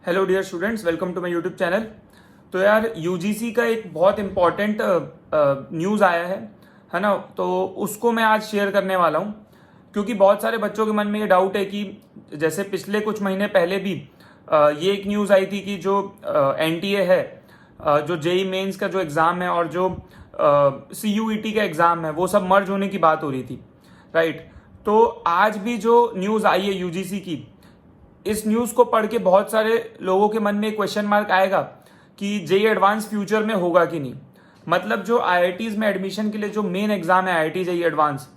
Hello dear students, welcome to my YouTube channel. तो यार UGC का एक बहुत इम्पॉर्टेंट न्यूज़ आया है ना। तो उसको मैं आज शेयर करने वाला हूँ, क्योंकि बहुत सारे बच्चों के मन में ये डाउट है कि जैसे पिछले कुछ महीने पहले भी ये एक न्यूज़ आई थी कि जो एनटीए है, जो जेई मेंस का जो एग्ज़ाम है और जो सीयूईटी का एग्ज़ाम है, वो सब मर्ज होने की बात हो रही थी, राइट। तो आज भी जो न्यूज़ आई है यूजीसी की, इस न्यूज़ को पढ़ के बहुत सारे लोगों के मन में एक क्वेश्चन मार्क आएगा कि जेई एडवांस फ्यूचर में होगा कि नहीं। मतलब जो आईआईटीज में एडमिशन के लिए जो मेन एग्जाम है आईआईटी जेई एडवांस,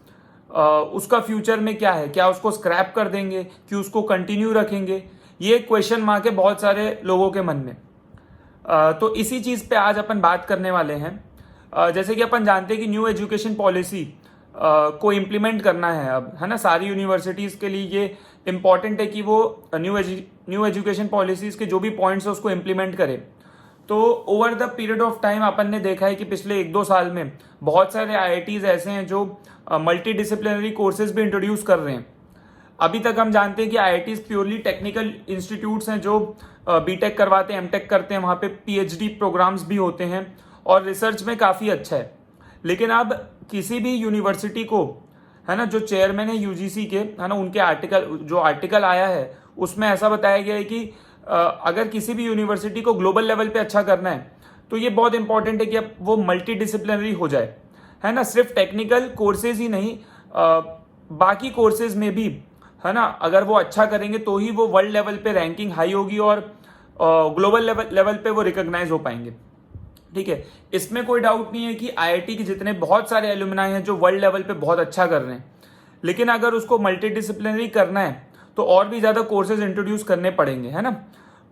उसका फ्यूचर में क्या है, क्या उसको स्क्रैप कर देंगे कि उसको कंटिन्यू रखेंगे, ये क्वेश्चन मार्क है बहुत सारे लोगों के मन में। तो इसी चीज़ पे आज अपन बात करने वाले हैं। जैसे कि अपन जानते हैं कि न्यू एजुकेशन पॉलिसी को इम्प्लीमेंट करना है अब, है ना। सारी यूनिवर्सिटीज़ के लिए ये इम्पॉर्टेंट है कि वो न्यू एजुकेशन पॉलिसीज़ के जो भी पॉइंट्स है उसको इम्प्लीमेंट करे। तो over the period of time अपन ने देखा है कि पिछले 1-2 साल में बहुत सारे आईआईटीज़ ऐसे हैं जो मल्टी डिसिप्लिनरी कोर्सेज भी इंट्रोड्यूस कर रहे हैं। अभी तक हम जानते हैं कि आईआईटीज़ प्योरली टेक्निकल इंस्टीट्यूट्स हैं जो बीटेक करवाते हैं, एमटेक करते हैं, वहाँ पे पीएचडी प्रोग्राम्स भी होते हैं और रिसर्च में काफ़ी अच्छा है। लेकिन अब किसी भी यूनिवर्सिटी को, है ना, जो चेयरमैन है यूजीसी के, है ना, उनके आर्टिकल आया है उसमें ऐसा बताया गया है कि अगर किसी भी यूनिवर्सिटी को ग्लोबल लेवल पे अच्छा करना है तो ये बहुत इंपॉर्टेंट है कि अब वो मल्टी डिसिप्लिनरी हो जाए, है ना। सिर्फ टेक्निकल कोर्सेज ही नहीं, बाकी कोर्सेज में भी, है ना, अगर वो अच्छा करेंगे तो ही वो वर्ल्ड लेवल पे रैंकिंग हाई होगी और ग्लोबल लेवल पे वो रिकॉग्नाइज हो पाएंगे। ठीक है, इसमें कोई डाउट नहीं है कि आईआईटी के जितने बहुत सारे एलुमनाई हैं जो वर्ल्ड लेवल पे बहुत अच्छा कर रहे हैं, लेकिन अगर उसको मल्टी डिसिप्लिनरी करना है तो और भी ज़्यादा कोर्सेज इंट्रोड्यूस करने पड़ेंगे, है ना।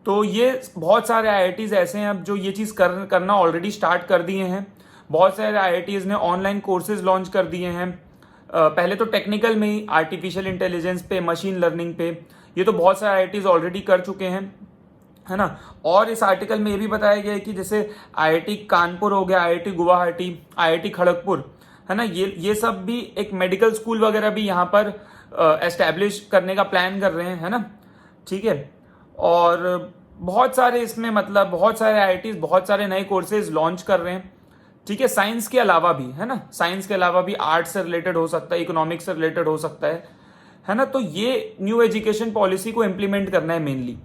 तो ये बहुत सारे आईआईटीज़ ऐसे हैं अब जो ये चीज़ करना ऑलरेडी स्टार्ट कर दिए हैं। बहुत सारे आईआईटीज़ ने ऑनलाइन कोर्सेज लॉन्च कर दिए हैं। पहले तो टेक्निकल में ही आर्टिफिशियल इंटेलिजेंस पे, मशीन लर्निंग पे, ये तो बहुत सारे आईआईटीज़ ऑलरेडी कर चुके हैं, है ना। और इस आर्टिकल में ये भी बताया गया है कि जैसे आईआईटी कानपुर हो गया, आईआईटी गुवाहाटी, आईआईटी खड़गपुर, है ना, ये सब भी एक मेडिकल स्कूल वगैरह भी यहाँ पर एस्टैब्लिश करने का प्लान कर रहे हैं, है ना। ठीक है, और बहुत सारे इसमें मतलब बहुत सारे आईआईटीज बहुत सारे नए कोर्सेज लॉन्च कर रहे हैं। ठीक है, साइंस के अलावा भी, है ना, साइंस के अलावा भी आर्ट्स से रिलेटेड हो सकता है, इकोनॉमिक्स से रिलेटेड हो सकता है ना। तो ये न्यू एजुकेशन पॉलिसी को इम्प्लीमेंट करना है मेनली।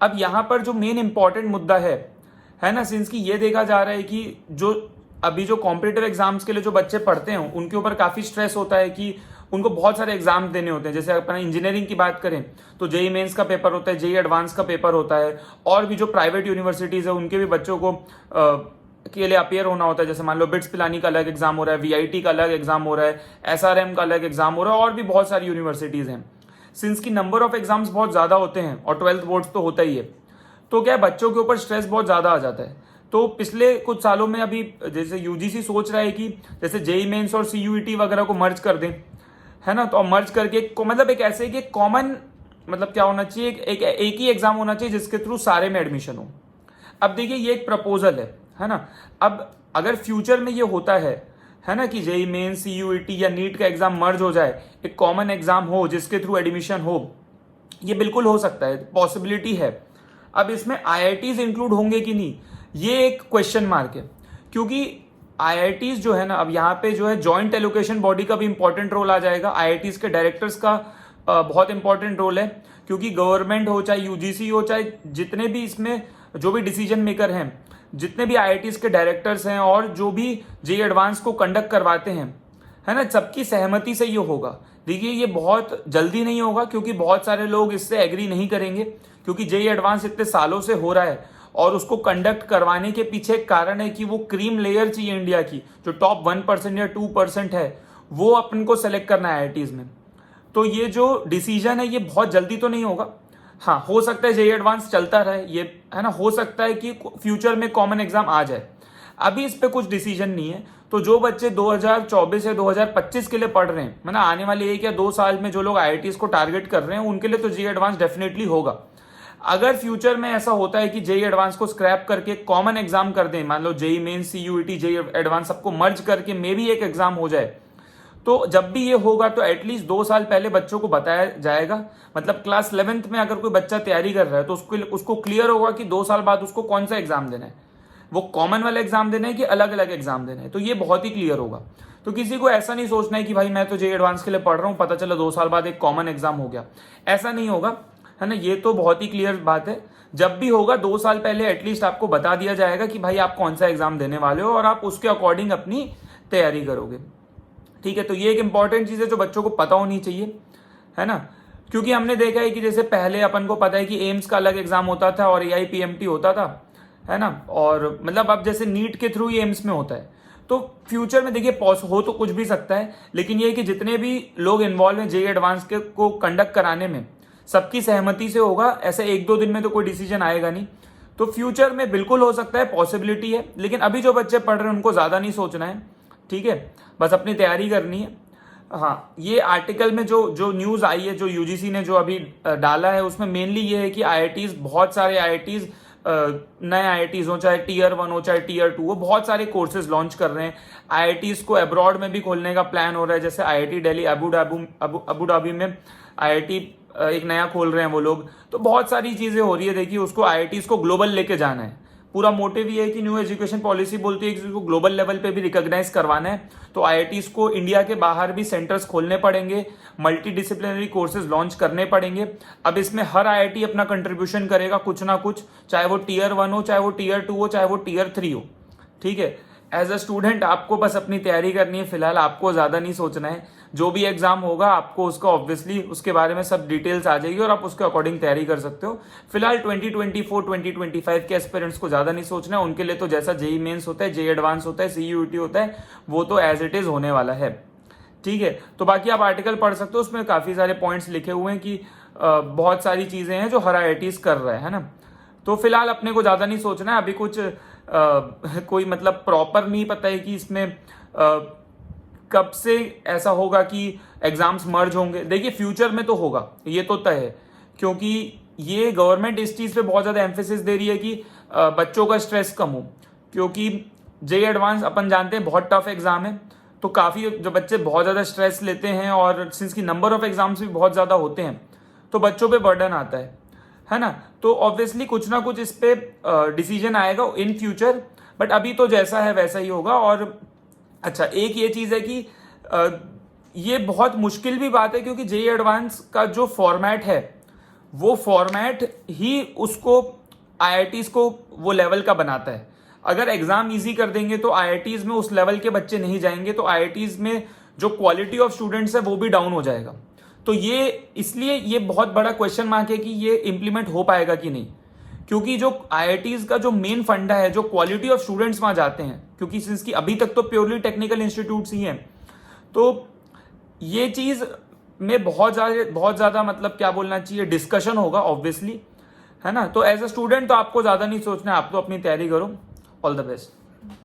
अब यहाँ पर जो मेन इंपॉर्टेंट मुद्दा है ना, सिंस की ये देखा जा रहा है कि जो अभी जो कॉम्पिटिटिव एग्जाम्स के लिए जो बच्चे पढ़ते हैं उनके ऊपर काफ़ी स्ट्रेस होता है कि उनको बहुत सारे एग्जाम देने होते हैं। जैसे अपन इंजीनियरिंग की बात करें तो जेई मेंस का पेपर होता है, जेई एडवांस का पेपर होता है, और भी जो प्राइवेट यूनिवर्सिटीज़ है उनके भी बच्चों को के लिए अपियर होना होता है। जैसे मान लो बिट्स पिलानी का अलग एग्जाम हो रहा है, वीआईटी का अलग एग्जाम हो रहा है, एसआरएम का अलग एग्जाम हो रहा है, और भी बहुत सारी यूनिवर्सिटीज़ हैं। सिंस की नंबर ऑफ एग्जाम्स बहुत ज़्यादा होते हैं और 12th बोर्ड्स तो होता ही है, तो क्या है, बच्चों के ऊपर स्ट्रेस बहुत ज़्यादा आ जाता है। तो पिछले कुछ सालों में अभी जैसे यूजीसी सोच रहा है कि जैसे जेई मेंस और सीयूईटी वगैरह को मर्ज कर दें, है ना। तो मर्ज करके मतलब एक ऐसे कि कॉमन, मतलब क्या होना चाहिए, एक ही एग्जाम होना चाहिए जिसके थ्रू सारे में एडमिशन हो। अब देखिए ये एक प्रपोजल है ना। अब अगर फ्यूचर में ये होता है ना, कि जेई मेन, सीयूईटी या नीट का एग्जाम मर्ज हो जाए, एक कॉमन एग्जाम हो जिसके थ्रू एडमिशन हो, ये बिल्कुल हो सकता है, पॉसिबिलिटी है। अब इसमें आईआईटीज इंक्लूड होंगे कि नहीं, ये एक क्वेश्चन मार्क है, क्योंकि आईआईटीज जो है ना, अब यहाँ पे जो है जॉइंट एलोकेशन बॉडी का भी इंपॉर्टेंट रोल आ जाएगा। आईआईटीज के डायरेक्टर्स का बहुत इंपॉर्टेंट रोल है, क्योंकि गवर्नमेंट हो चाहे यूजीसी हो चाहे जितने भी इसमें जो भी डिसीजन मेकर हैं, जितने भी आईआईटीज के डायरेक्टर्स हैं और जो भी जेई एडवांस को कंडक्ट करवाते हैं, है ना, सबकी सहमति से ये होगा। देखिए ये बहुत जल्दी नहीं होगा, क्योंकि बहुत सारे लोग इससे एग्री नहीं करेंगे, क्योंकि जेई एडवांस इतने सालों से हो रहा है और उसको कंडक्ट करवाने के पीछे एक कारण है कि वो क्रीम लेयर चाहिए इंडिया की, जो टॉप 1% या 2% है, वो अपन को सेलेक्ट करना है आईआईटीज में। तो ये जो डिसीजन है ये बहुत जल्दी तो नहीं होगा। हाँ, हो सकता है जेई एडवांस चलता रहे, ये, है ना, हो सकता है कि फ्यूचर में कॉमन एग्जाम आ जाए। अभी इस पे कुछ डिसीजन नहीं है। तो जो बच्चे 2024 या 2025 के लिए पढ़ रहे हैं, मतलब आने वाले 1 या 2 साल में जो लोग आईआईटीज को टारगेट कर रहे हैं, उनके लिए तो जेई एडवांस डेफिनेटली होगा। अगर फ्यूचर में ऐसा होता है कि जेई एडवांस को स्क्रैप करके कॉमन एग्जाम कर दें, मान लो JEE main, CUET, JEE advance सबको मर्ज करके मे भी एक एग्जाम हो जाए, तो जब भी ये होगा तो एटलीस्ट 2 साल पहले बच्चों को बताया जाएगा। मतलब क्लास 11th में अगर कोई बच्चा तैयारी कर रहा है तो उसको क्लियर होगा कि 2 साल बाद उसको कौन सा एग्जाम देना है, वो कॉमन वाला एग्जाम देना है कि अलग अलग एग्जाम देना है, तो ये बहुत ही क्लियर होगा। तो किसी को ऐसा नहीं सोचना है कि भाई मैं तो जेईई एडवांस के लिए पढ़ रहा हूँ, पता चला 2 साल बाद एक कॉमन एग्जाम हो गया, ऐसा नहीं होगा, है ना। ये तो बहुत ही क्लियर बात है। जब भी होगा 2 साल पहले एटलीस्ट आपको बता दिया जाएगा कि भाई आप कौन सा एग्जाम देने वाले हो और आप उसके अकॉर्डिंग अपनी तैयारी करोगे, ठीक है। तो ये एक इंपॉर्टेंट चीज है जो बच्चों को पता होनी चाहिए, है ना। क्योंकि हमने देखा है कि जैसे पहले अपन को पता है कि एम्स का अलग एग्जाम होता था और AIPMT होता था, है ना। और मतलब अब जैसे नीट के थ्रू ही एम्स में होता है, तो फ्यूचर में देखिए हो तो कुछ भी सकता है, लेकिन ये कि जितने भी लोग इन्वॉल्व हैं जेईई एडवांस के को कंडक्ट कराने में सबकी सहमति से होगा। ऐसे 1-2 दिन में तो कोई डिसीजन आएगा नहीं, तो फ्यूचर में बिल्कुल हो सकता है, पॉसिबिलिटी है। लेकिन अभी जो बच्चे पढ़ रहे हैं उनको ज्यादा नहीं सोचना है, ठीक है, बस अपनी तैयारी करनी है। हाँ, ये आर्टिकल में जो न्यूज आई है, जो यूजीसी ने जो अभी डाला है, उसमें मेनली ये है कि आईआईटीज, बहुत सारे आईआईटीज, नए आईआईटीज हो, चाहे Tier 1 हो चाहे Tier 2 हो, बहुत सारे कोर्सेज लॉन्च कर रहे हैं। आईआईटीज को अब्रॉड में भी खोलने का प्लान हो रहा है, जैसे IIT दिल्ली अबू धाबी में IIT एक नया खोल रहे हैं वो लोग। तो बहुत सारी चीजें हो रही है। देखिए, उसको आईआईटीज को ग्लोबल लेके जाना है। पूरा मोटिव ये है कि न्यू एजुकेशन पॉलिसी बोलती है कि इसको ग्लोबल लेवल पे भी रिकॉग्नाइज करवाना है, तो आईआईटीज को इंडिया के बाहर भी सेंटर्स खोलने पड़ेंगे, मल्टी डिसिप्लिनरी कोर्सेज लॉन्च करने पड़ेंगे। अब इसमें हर आईआईटी अपना कंट्रीब्यूशन करेगा कुछ ना कुछ, चाहे वो Tier 1 हो, चाहे वो Tier 2 हो, चाहे वो Tier 3 हो, ठीक है। एज अ स्टूडेंट आपको बस अपनी तैयारी करनी है, फिलहाल आपको ज्यादा नहीं सोचना है। जो भी एग्जाम होगा आपको उसका ऑब्वियसली उसके बारे में सब डिटेल्स आ जाएगी और आप उसके अकॉर्डिंग तैयारी कर सकते हो। फिलहाल 2024-2025 के एस्पिरेंट्स को ज्यादा नहीं सोचना है। उनके लिए तो जैसा जेईई मेंस होता है, जेईई एडवांस होता है, CUET होता है, वो तो एज इट इज होने वाला है, ठीक है। तो बाकी आप आर्टिकल पढ़ सकते हो, उसमें काफी सारे पॉइंट्स लिखे हुए हैं कि बहुत सारी चीजें हैं जो हर आईआईटीज कर रहा है ना। तो फिलहाल अपने को ज्यादा नहीं सोचना है अभी। कुछ कोई मतलब प्रॉपर नहीं पता है कि इसमें कब से ऐसा होगा कि एग्जाम्स मर्ज होंगे। देखिए, फ्यूचर में तो होगा, ये तो तय है, क्योंकि ये गवर्नमेंट इस चीज पे बहुत ज्यादा एम्फेसिस दे रही है कि बच्चों का स्ट्रेस कम हो। क्योंकि जेईई एडवांस अपन जानते हैं बहुत टफ एग्जाम है, तो काफी जो बच्चे बहुत ज्यादा स्ट्रेस लेते हैं और सिंस की नंबर ऑफ एग्जाम्स भी बहुत ज्यादा होते हैं, तो बच्चों पे बर्डन आता है ना। तो ऑब्वियसली कुछ ना कुछ इस पे डिसीजन आएगा इन फ्यूचर, बट अभी तो जैसा है वैसा ही होगा। और अच्छा, एक ये चीज है कि ये बहुत मुश्किल भी बात है, क्योंकि जेईई एडवांस का जो फॉर्मेट है वो फॉर्मेट ही उसको आईआईटीज को वो लेवल का बनाता है। अगर एग्जाम इजी कर देंगे तो आईआईटीज में उस लेवल के बच्चे नहीं जाएंगे, तो आईआईटीज में जो क्वालिटी ऑफ स्टूडेंट्स है वो भी डाउन हो जाएगा। तो ये इसलिए ये बहुत बड़ा क्वेश्चन मार्क है कि ये इंप्लीमेंट हो पाएगा कि नहीं, क्योंकि जो आईआईटीज का जो मेन फंडा है, जो क्वालिटी ऑफ स्टूडेंट्स वहां जाते हैं, क्योंकि सिंस की अभी तक तो प्योरली टेक्निकल इंस्टीट्यूट्स ही हैं, तो ये चीज में बहुत ज्यादा मतलब क्या बोलना चाहिए, डिस्कशन होगा ऑब्वियसली, है ना। तो एज अ स्टूडेंट तो आपको ज्यादा नहीं सोचना है, आप तो अपनी तैयारी करो। All the best.